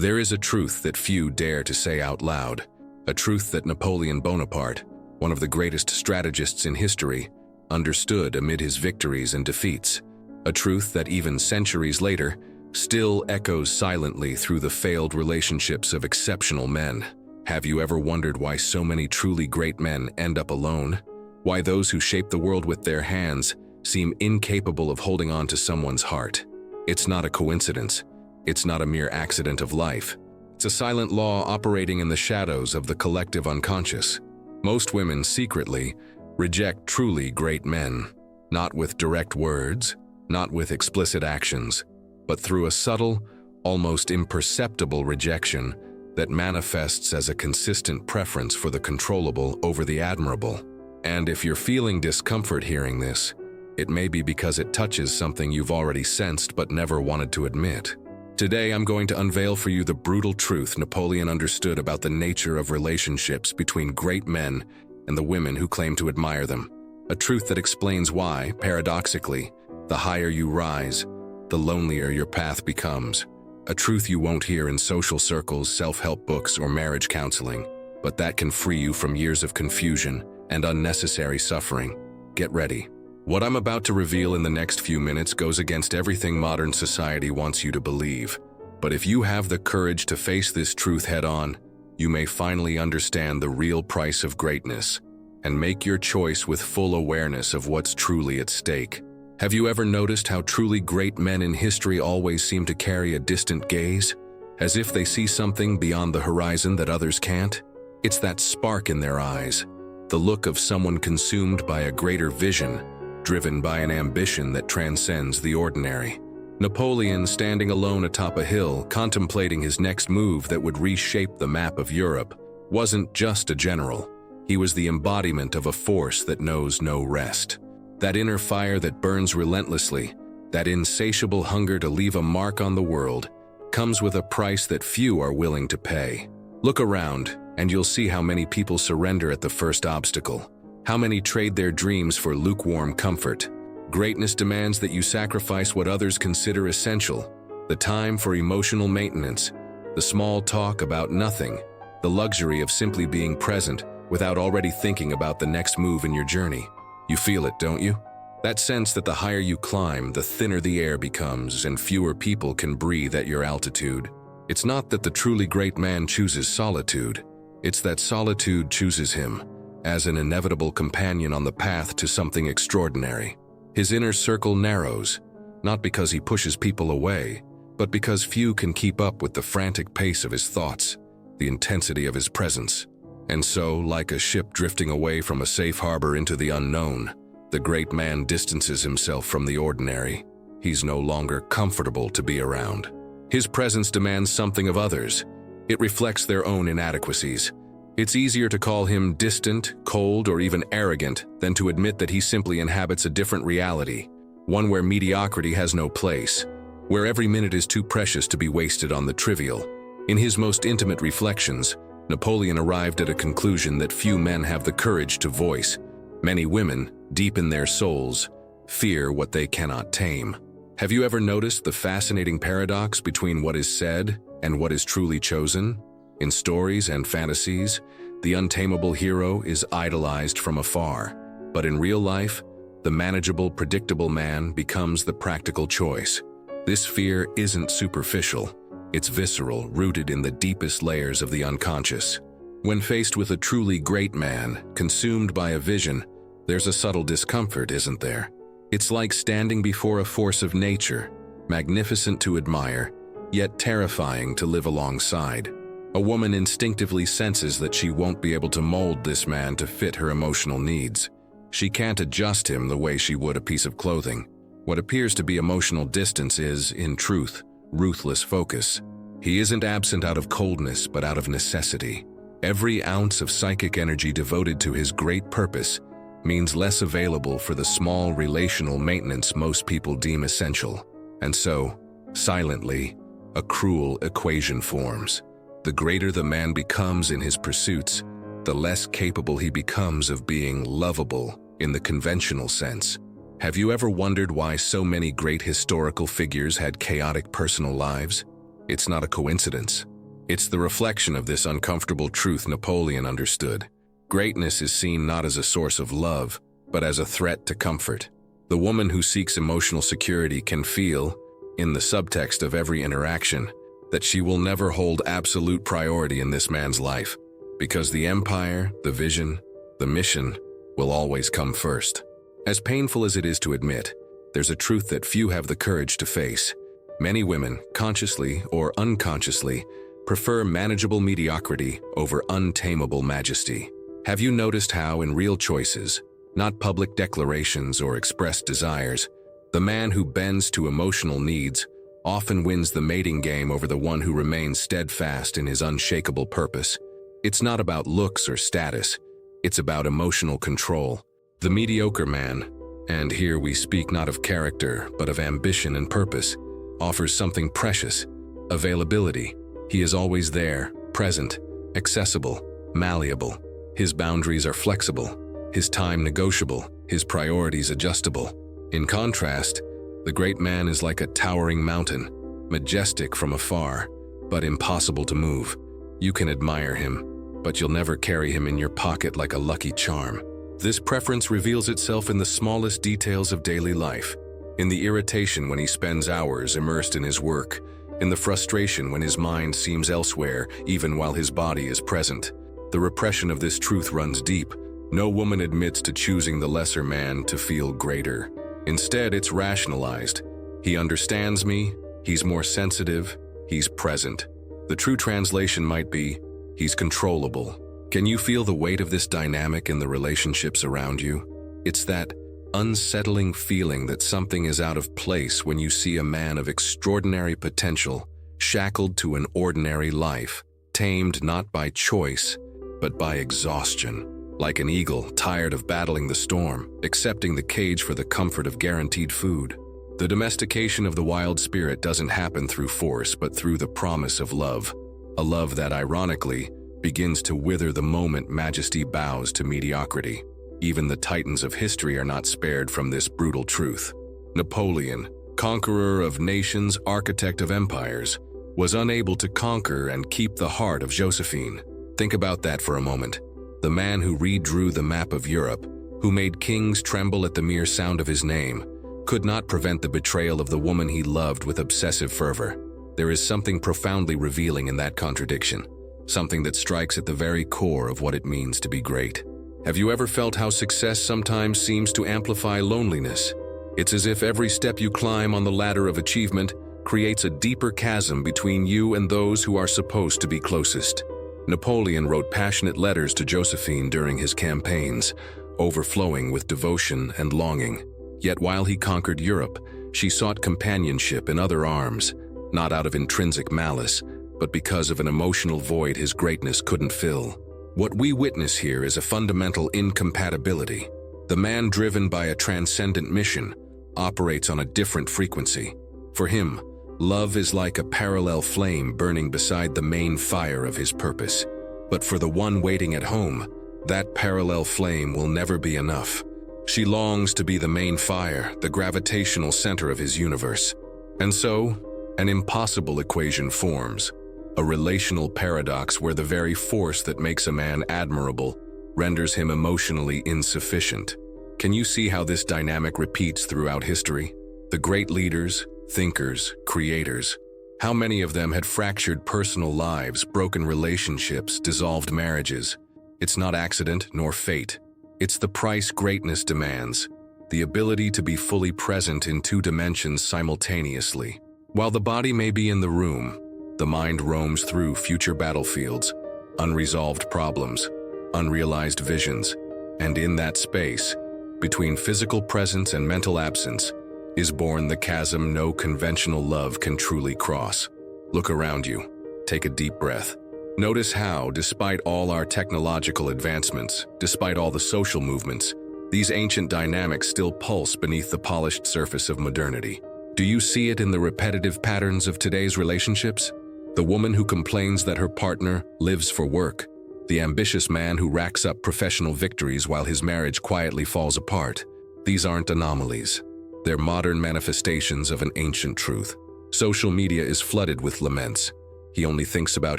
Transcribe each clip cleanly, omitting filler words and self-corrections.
There is a truth that few dare to say out loud, a truth that Napoleon Bonaparte, one of the greatest strategists in history, understood amid his victories and defeats, a truth that even centuries later still echoes silently through the failed relationships of exceptional men. Have you ever wondered why so many truly great men end up alone? Why those who shape the world with their hands seem incapable of holding on to someone's heart? It's not a coincidence. It's not a mere accident of life. It's a silent law operating in the shadows of the collective unconscious. Most women secretly reject truly great men, not with direct words, not with explicit actions, but through a subtle, almost imperceptible rejection that manifests as a consistent preference for the controllable over the admirable. And if you're feeling discomfort hearing this, it may be because it touches something you've already sensed but never wanted to admit. Today, I'm going to unveil for you the brutal truth Napoleon understood about the nature of relationships between great men and the women who claim to admire them. A truth that explains why, paradoxically, the higher you rise, the lonelier your path becomes. A truth you won't hear in social circles, self-help books, or marriage counseling, but that can free you from years of confusion and unnecessary suffering. Get ready. What I'm about to reveal in the next few minutes goes against everything modern society wants you to believe. But if you have the courage to face this truth head-on, you may finally understand the real price of greatness and make your choice with full awareness of what's truly at stake. Have you ever noticed how truly great men in history always seem to carry a distant gaze, as if they see something beyond the horizon that others can't? It's that spark in their eyes, the look of someone consumed by a greater vision, driven by an ambition that transcends the ordinary. Napoleon, standing alone atop a hill, contemplating his next move that would reshape the map of Europe, wasn't just a general. He was the embodiment of a force that knows no rest. That inner fire that burns relentlessly, that insatiable hunger to leave a mark on the world, comes with a price that few are willing to pay. Look around, and you'll see how many people surrender at the first obstacle. How many trade their dreams for lukewarm comfort? Greatness demands that you sacrifice what others consider essential: the time for emotional maintenance, the small talk about nothing, the luxury of simply being present without already thinking about the next move in your journey. You feel it, don't you? That sense that the higher you climb, the thinner the air becomes and fewer people can breathe at your altitude. It's not that the truly great man chooses solitude. It's that solitude chooses him, as an inevitable companion on the path to something extraordinary. His inner circle narrows, not because he pushes people away, but because few can keep up with the frantic pace of his thoughts, the intensity of his presence. And so, like a ship drifting away from a safe harbor into the unknown, the great man distances himself from the ordinary. He's no longer comfortable to be around. His presence demands something of others. It reflects their own inadequacies. It's easier to call him distant, cold, or even arrogant than to admit that he simply inhabits a different reality, one where mediocrity has no place, where every minute is too precious to be wasted on the trivial. In his most intimate reflections, Napoleon arrived at a conclusion that few men have the courage to voice. Many women, deep in their souls, fear what they cannot tame. Have you ever noticed the fascinating paradox between what is said and what is truly chosen? In stories and fantasies, the untamable hero is idolized from afar, but in real life, the manageable, predictable man becomes the practical choice. This fear isn't superficial. It's visceral, rooted in the deepest layers of the unconscious. When faced with a truly great man, consumed by a vision, there's a subtle discomfort, isn't there? It's like standing before a force of nature, magnificent to admire, yet terrifying to live alongside. A woman instinctively senses that she won't be able to mold this man to fit her emotional needs. She can't adjust him the way she would a piece of clothing. What appears to be emotional distance is, in truth, ruthless focus. He isn't absent out of coldness, but out of necessity. Every ounce of psychic energy devoted to his great purpose means less available for the small relational maintenance most people deem essential. And so, silently, a cruel equation forms. The greater the man becomes in his pursuits, the less capable he becomes of being lovable in the conventional sense. Have you ever wondered why so many great historical figures had chaotic personal lives? It's not a coincidence. It's the reflection of this uncomfortable truth Napoleon understood. Greatness is seen not as a source of love, but as a threat to comfort. The woman who seeks emotional security can feel, in the subtext of every interaction, that she will never hold absolute priority in this man's life, because the empire, the vision, the mission will always come first. As painful as it is to admit, there's a truth that few have the courage to face. Many women, consciously or unconsciously, prefer manageable mediocrity over untamable majesty. Have you noticed how in real choices, not public declarations or expressed desires, the man who bends to emotional needs often wins the mating game over the one who remains steadfast in his unshakable purpose? It's not about looks or status, it's about emotional control. The mediocre man, and here we speak not of character but of ambition and purpose, offers something precious: availability. He is always there, present, accessible, malleable. His boundaries are flexible, his time negotiable, his priorities adjustable. In contrast, the great man is like a towering mountain, majestic from afar, but impossible to move. You can admire him, but you'll never carry him in your pocket like a lucky charm. This preference reveals itself in the smallest details of daily life, in the irritation when he spends hours immersed in his work, in the frustration when his mind seems elsewhere even while his body is present. The repression of this truth runs deep. No woman admits to choosing the lesser man to feel greater. Instead, it's rationalized. He understands me, he's more sensitive, he's present. The true translation might be, he's controllable. Can you feel the weight of this dynamic in the relationships around you? It's that unsettling feeling that something is out of place when you see a man of extraordinary potential, shackled to an ordinary life, tamed not by choice, but by exhaustion. Like an eagle tired of battling the storm, accepting the cage for the comfort of guaranteed food. The domestication of the wild spirit doesn't happen through force, but through the promise of love. A love that, ironically, begins to wither the moment majesty bows to mediocrity. Even the titans of history are not spared from this brutal truth. Napoleon, conqueror of nations, architect of empires, was unable to conquer and keep the heart of Josephine. Think about that for a moment. The man who redrew the map of Europe, who made kings tremble at the mere sound of his name, could not prevent the betrayal of the woman he loved with obsessive fervor. There is something profoundly revealing in that contradiction, something that strikes at the very core of what it means to be great. Have you ever felt how success sometimes seems to amplify loneliness? It's as if every step you climb on the ladder of achievement creates a deeper chasm between you and those who are supposed to be closest. Napoleon wrote passionate letters to Josephine during his campaigns, overflowing with devotion and longing. Yet while he conquered Europe, she sought companionship in other arms, not out of intrinsic malice, but because of an emotional void his greatness couldn't fill. What we witness here is a fundamental incompatibility. The man driven by a transcendent mission operates on a different frequency. For him, love is like a parallel flame burning beside the main fire of his purpose. But for the one waiting at home, that parallel flame will never be enough. She longs to be the main fire, the gravitational center of his universe. And so, an impossible equation forms, a relational paradox where the very force that makes a man admirable renders him emotionally insufficient. Can you see how this dynamic repeats throughout history? The great leaders, thinkers, creators, how many of them had fractured personal lives, broken relationships, dissolved marriages? It's not accident nor fate. It's the price greatness demands, the ability to be fully present in two dimensions simultaneously. While the body may be in the room, the mind roams through future battlefields, unresolved problems, unrealized visions, and in that space, between physical presence and mental absence, is born the chasm no conventional love can truly cross. Look around you. Take a deep breath. Notice how, despite all our technological advancements, despite all the social movements, these ancient dynamics still pulse beneath the polished surface of modernity. Do you see it in the repetitive patterns of today's relationships? The woman who complains that her partner lives for work, the ambitious man who racks up professional victories while his marriage quietly falls apart. These aren't anomalies. They're modern manifestations of an ancient truth. Social media is flooded with laments. He only thinks about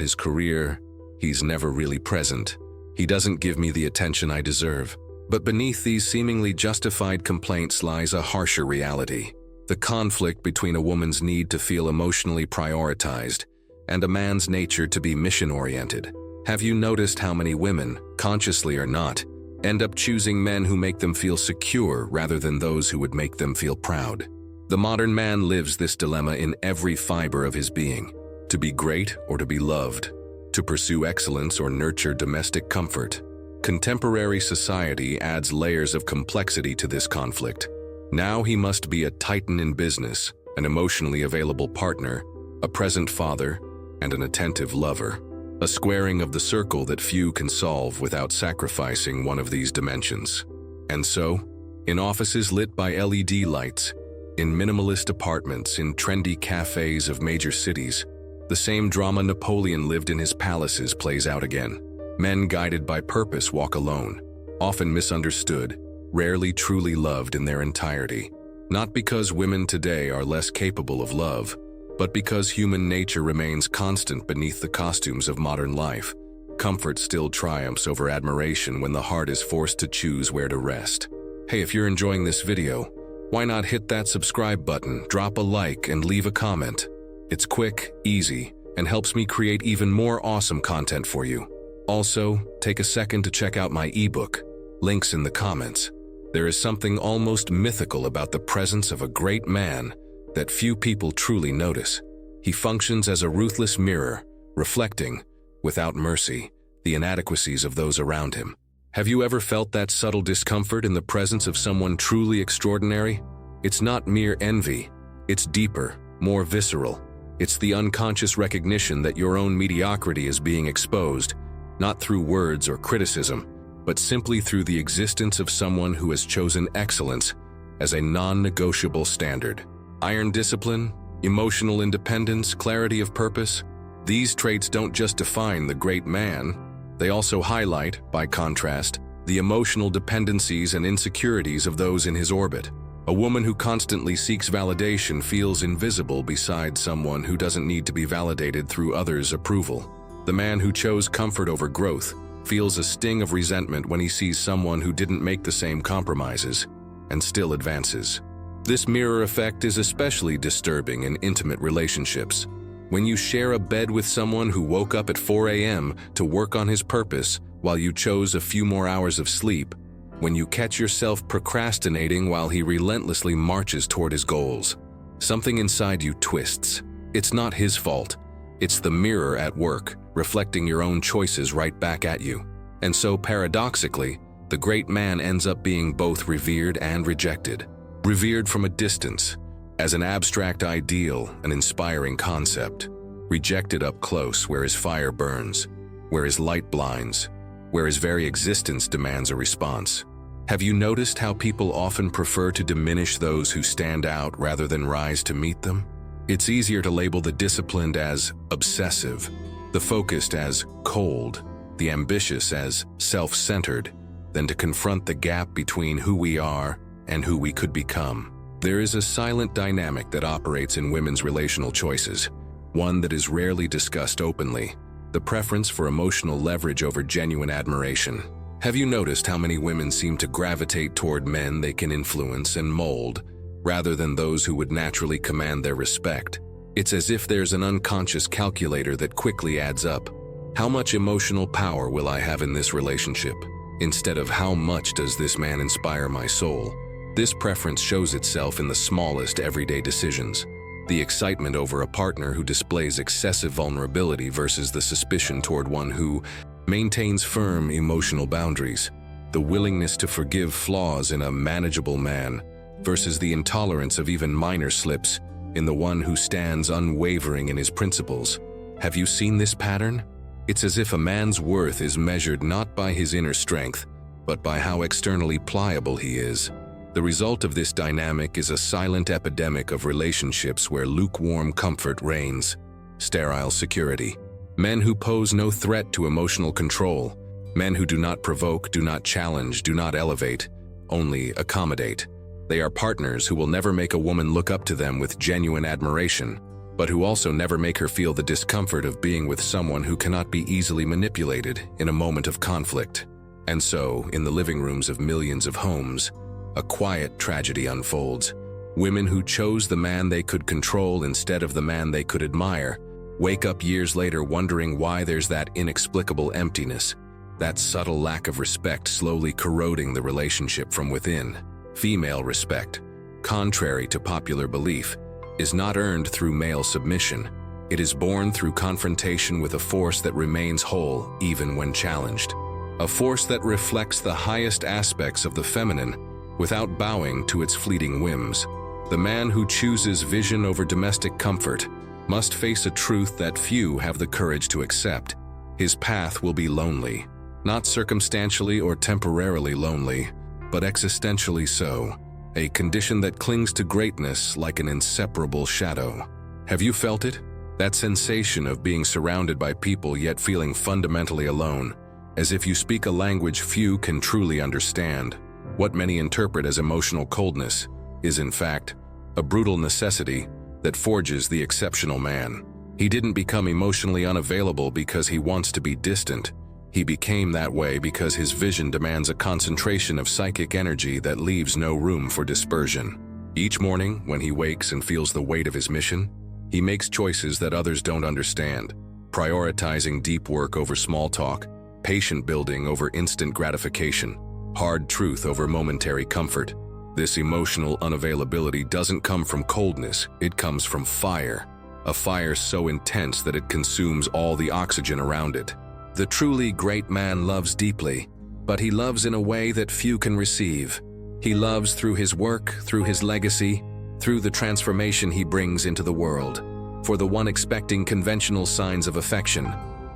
his career. He's never really present. He doesn't give me the attention I deserve. But beneath these seemingly justified complaints lies a harsher reality. The conflict between a woman's need to feel emotionally prioritized and a man's nature to be mission-oriented. Have you noticed how many women, consciously or not, end up choosing men who make them feel secure rather than those who would make them feel proud? The modern man lives this dilemma in every fiber of his being: to be great or to be loved, to pursue excellence or nurture domestic comfort. Contemporary society adds layers of complexity to this conflict. Now he must be a titan in business, an emotionally available partner, a present father, and an attentive lover. A squaring of the circle that few can solve without sacrificing one of these dimensions. And so, in offices lit by LED lights, in minimalist apartments, in trendy cafes of major cities, the same drama Napoleon lived in his palaces plays out again. Men guided by purpose walk alone, often misunderstood, rarely truly loved in their entirety. Not because women today are less capable of love, but because human nature remains constant beneath the costumes of modern life. Comfort still triumphs over admiration when the heart is forced to choose where to rest. Hey, if you're enjoying this video, why not hit that subscribe button, drop a like, and leave a comment? It's quick, easy, and helps me create even more awesome content for you. Also, take a second to check out my ebook, links in the comments. There is something almost mythical about the presence of a great man that few people truly notice. He functions as a ruthless mirror, reflecting, without mercy, the inadequacies of those around him. Have you ever felt that subtle discomfort in the presence of someone truly extraordinary? It's not mere envy. It's deeper, more visceral. It's the unconscious recognition that your own mediocrity is being exposed, not through words or criticism, but simply through the existence of someone who has chosen excellence as a non-negotiable standard. Iron discipline, emotional independence, clarity of purpose. These traits don't just define the great man, they also highlight, by contrast, the emotional dependencies and insecurities of those in his orbit. A woman who constantly seeks validation feels invisible beside someone who doesn't need to be validated through others' approval. The man who chose comfort over growth feels a sting of resentment when he sees someone who didn't make the same compromises and still advances. This mirror effect is especially disturbing in intimate relationships. When you share a bed with someone who woke up at 4 a.m. to work on his purpose while you chose a few more hours of sleep, when you catch yourself procrastinating while he relentlessly marches toward his goals, something inside you twists. It's not his fault. It's the mirror at work, reflecting your own choices right back at you. And so, paradoxically, the great man ends up being both revered and rejected. Revered from a distance, as an abstract ideal, an inspiring concept. Rejected up close, where his fire burns, where his light blinds, where his very existence demands a response. Have you noticed how people often prefer to diminish those who stand out rather than rise to meet them? It's easier to label the disciplined as obsessive, the focused as cold, the ambitious as self-centered, than to confront the gap between who we are and who we could become. There is a silent dynamic that operates in women's relational choices, one that is rarely discussed openly: the preference for emotional leverage over genuine admiration. Have you noticed how many women seem to gravitate toward men they can influence and mold, rather than those who would naturally command their respect? It's as if there's an unconscious calculator that quickly adds up. How much emotional power will I have in this relationship? Instead of how much does this man inspire my soul? This preference shows itself in the smallest everyday decisions. The excitement over a partner who displays excessive vulnerability versus the suspicion toward one who maintains firm emotional boundaries. The willingness to forgive flaws in a manageable man versus the intolerance of even minor slips in the one who stands unwavering in his principles. Have you seen this pattern? It's as if a man's worth is measured not by his inner strength, but by how externally pliable he is. The result of this dynamic is a silent epidemic of relationships where lukewarm comfort reigns, sterile security. Men who pose no threat to emotional control, men who do not provoke, do not challenge, do not elevate, only accommodate. They are partners who will never make a woman look up to them with genuine admiration, but who also never make her feel the discomfort of being with someone who cannot be easily manipulated in a moment of conflict. And so, in the living rooms of millions of homes, a quiet tragedy unfolds. Women who chose the man they could control instead of the man they could admire wake up years later wondering why there's that inexplicable emptiness, that subtle lack of respect slowly corroding the relationship from within. Female respect, contrary to popular belief, is not earned through male submission. It is born through confrontation with a force that remains whole even when challenged. A force that reflects the highest aspects of the feminine without bowing to its fleeting whims. The man who chooses vision over domestic comfort must face a truth that few have the courage to accept. His path will be lonely, not circumstantially or temporarily lonely, but existentially so, a condition that clings to greatness like an inseparable shadow. Have you felt it? That sensation of being surrounded by people yet feeling fundamentally alone, as if you speak a language few can truly understand. What many interpret as emotional coldness is, in fact, a brutal necessity that forges the exceptional man. He didn't become emotionally unavailable because he wants to be distant. He became that way because his vision demands a concentration of psychic energy that leaves no room for dispersion. Each morning, when he wakes and feels the weight of his mission, he makes choices that others don't understand, prioritizing deep work over small talk, patient building over instant gratification, hard truth over momentary comfort. This emotional unavailability doesn't come from coldness, it comes from fire. A fire so intense that it consumes all the oxygen around it. The truly great man loves deeply, but he loves in a way that few can receive. He loves through his work, through his legacy, through the transformation he brings into the world. For the one expecting conventional signs of affection,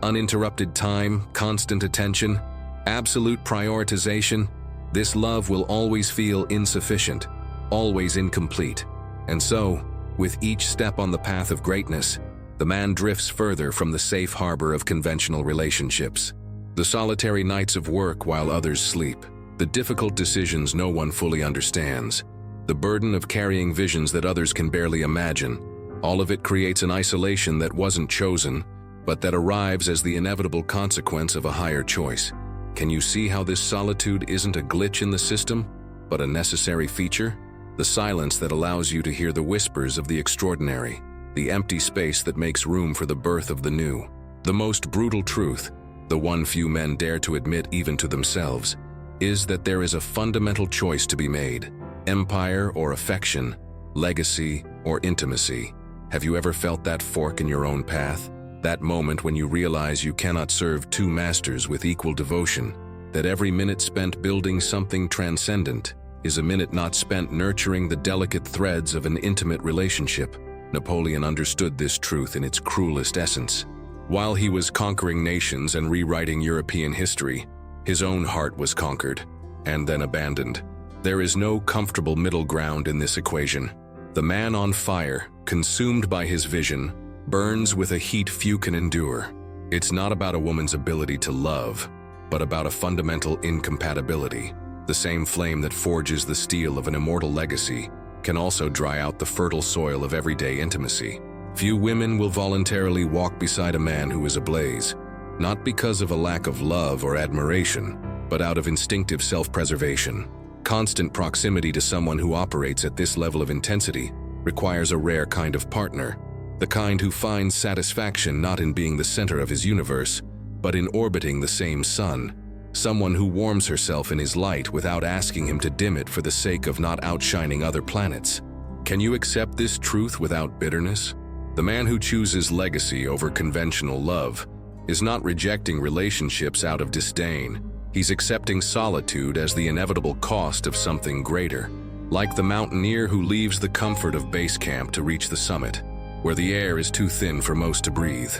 uninterrupted time, constant attention, absolute prioritization, this love will always feel insufficient, always incomplete. And so, with each step on the path of greatness, the man drifts further from the safe harbor of conventional relationships. The solitary nights of work while others sleep, the difficult decisions no one fully understands, the burden of carrying visions that others can barely imagine, all of it creates an isolation that wasn't chosen, but that arrives as the inevitable consequence of a higher choice. Can you see how this solitude isn't a glitch in the system, but a necessary feature? The silence that allows you to hear the whispers of the extraordinary, the empty space that makes room for the birth of the new. The most brutal truth, the one few men dare to admit even to themselves, is that there is a fundamental choice to be made: empire or affection, legacy or intimacy. Have you ever felt that fork in your own path? That moment when you realize you cannot serve two masters with equal devotion, that every minute spent building something transcendent is a minute not spent nurturing the delicate threads of an intimate relationship. Napoleon understood this truth in its cruelest essence. While he was conquering nations and rewriting European history, his own heart was conquered, and then abandoned. There is no comfortable middle ground in this equation. The man on fire, consumed by his vision, burns with a heat few can endure. It's not about a woman's ability to love, but about a fundamental incompatibility. The same flame that forges the steel of an immortal legacy can also dry out the fertile soil of everyday intimacy. Few women will voluntarily walk beside a man who is ablaze, not because of a lack of love or admiration, but out of instinctive self-preservation. Constant proximity to someone who operates at this level of intensity requires a rare kind of partner, the kind who finds satisfaction not in being the center of his universe, but in orbiting the same sun. Someone who warms herself in his light without asking him to dim it for the sake of not outshining other planets. Can you accept this truth without bitterness? The man who chooses legacy over conventional love is not rejecting relationships out of disdain. He's accepting solitude as the inevitable cost of something greater. Like the mountaineer who leaves the comfort of base camp to reach the summit, where the air is too thin for most to breathe.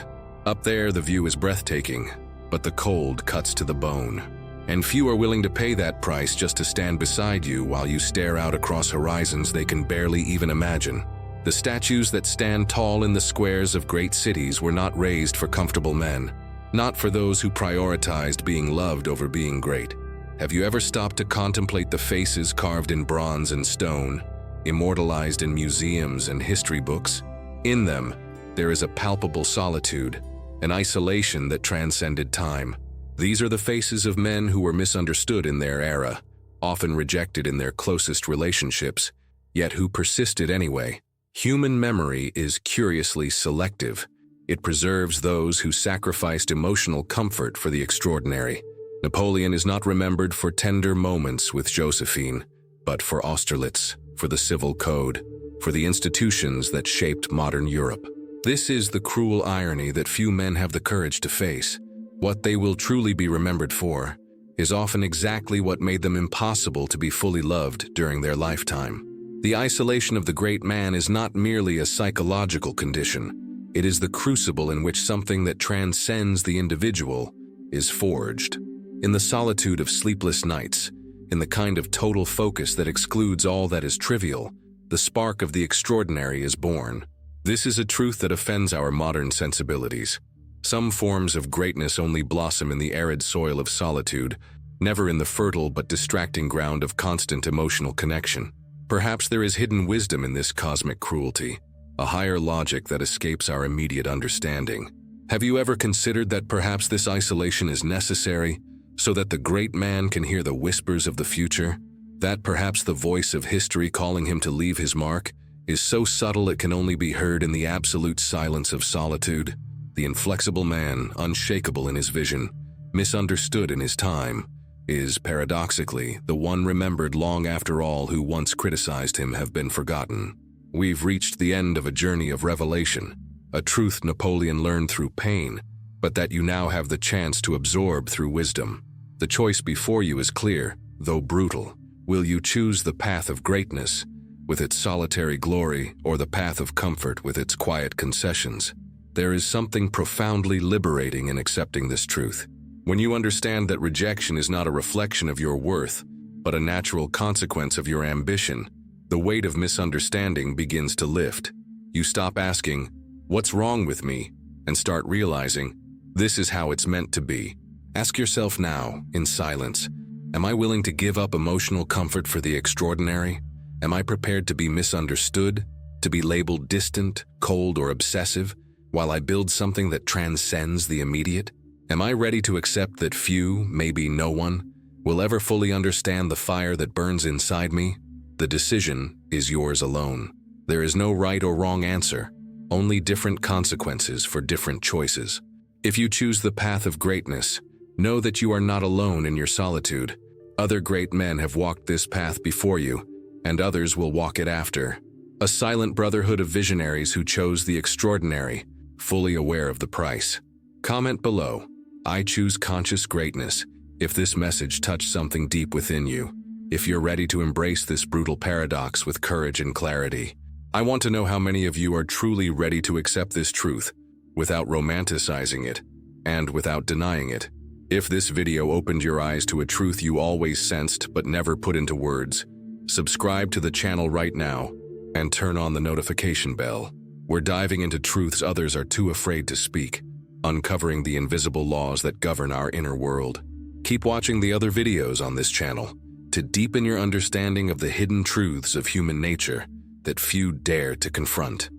Up there, the view is breathtaking, but the cold cuts to the bone. And few are willing to pay that price just to stand beside you while you stare out across horizons they can barely even imagine. The statues that stand tall in the squares of great cities were not raised for comfortable men, not for those who prioritized being loved over being great. Have you ever stopped to contemplate the faces carved in bronze and stone, immortalized in museums and history books? In them, there is a palpable solitude, an isolation that transcended time. These are the faces of men who were misunderstood in their era, often rejected in their closest relationships, yet who persisted anyway. Human memory is curiously selective. It preserves those who sacrificed emotional comfort for the extraordinary. Napoleon is not remembered for tender moments with Josephine, but for Austerlitz, for the civil code, for the institutions that shaped modern Europe. This is the cruel irony that few men have the courage to face. What they will truly be remembered for is often exactly what made them impossible to be fully loved during their lifetime. The isolation of the great man is not merely a psychological condition. It is the crucible in which something that transcends the individual is forged. In the solitude of sleepless nights, in the kind of total focus that excludes all that is trivial, the spark of the extraordinary is born. This is a truth that offends our modern sensibilities. Some forms of greatness only blossom in the arid soil of solitude, never in the fertile but distracting ground of constant emotional connection. Perhaps there is hidden wisdom in this cosmic cruelty, a higher logic that escapes our immediate understanding. Have you ever considered that perhaps this isolation is necessary so that the great man can hear the whispers of the future? That perhaps the voice of history calling him to leave his mark is so subtle it can only be heard in the absolute silence of solitude? The inflexible man, unshakable in his vision, misunderstood in his time, is, paradoxically, the one remembered long after all who once criticized him have been forgotten. We've reached the end of a journey of revelation, a truth Napoleon learned through pain, but that you now have the chance to absorb through wisdom. The choice before you is clear, though brutal. Will you choose the path of greatness, with its solitary glory, or the path of comfort with its quiet concessions? There is something profoundly liberating in accepting this truth. When you understand that rejection is not a reflection of your worth, but a natural consequence of your ambition, the weight of misunderstanding begins to lift. You stop asking, "What's wrong with me?" and start realizing, "This is how it's meant to be." Ask yourself now, in silence, am I willing to give up emotional comfort for the extraordinary? Am I prepared to be misunderstood, to be labeled distant, cold, or obsessive, while I build something that transcends the immediate? Am I ready to accept that few, maybe no one, will ever fully understand the fire that burns inside me? The decision is yours alone. There is no right or wrong answer, only different consequences for different choices. If you choose the path of greatness, know that you are not alone in your solitude. Other great men have walked this path before you, and others will walk it after. A silent brotherhood of visionaries who chose the extraordinary, fully aware of the price. Comment below, "I choose conscious greatness," if this message touched something deep within you. If you're ready to embrace this brutal paradox with courage and clarity. I want to know how many of you are truly ready to accept this truth, without romanticizing it, and without denying it. If this video opened your eyes to a truth you always sensed but never put into words, subscribe to the channel right now and turn on the notification bell. We're diving into truths others are too afraid to speak, uncovering the invisible laws that govern our inner world. Keep watching the other videos on this channel to deepen your understanding of the hidden truths of human nature that few dare to confront.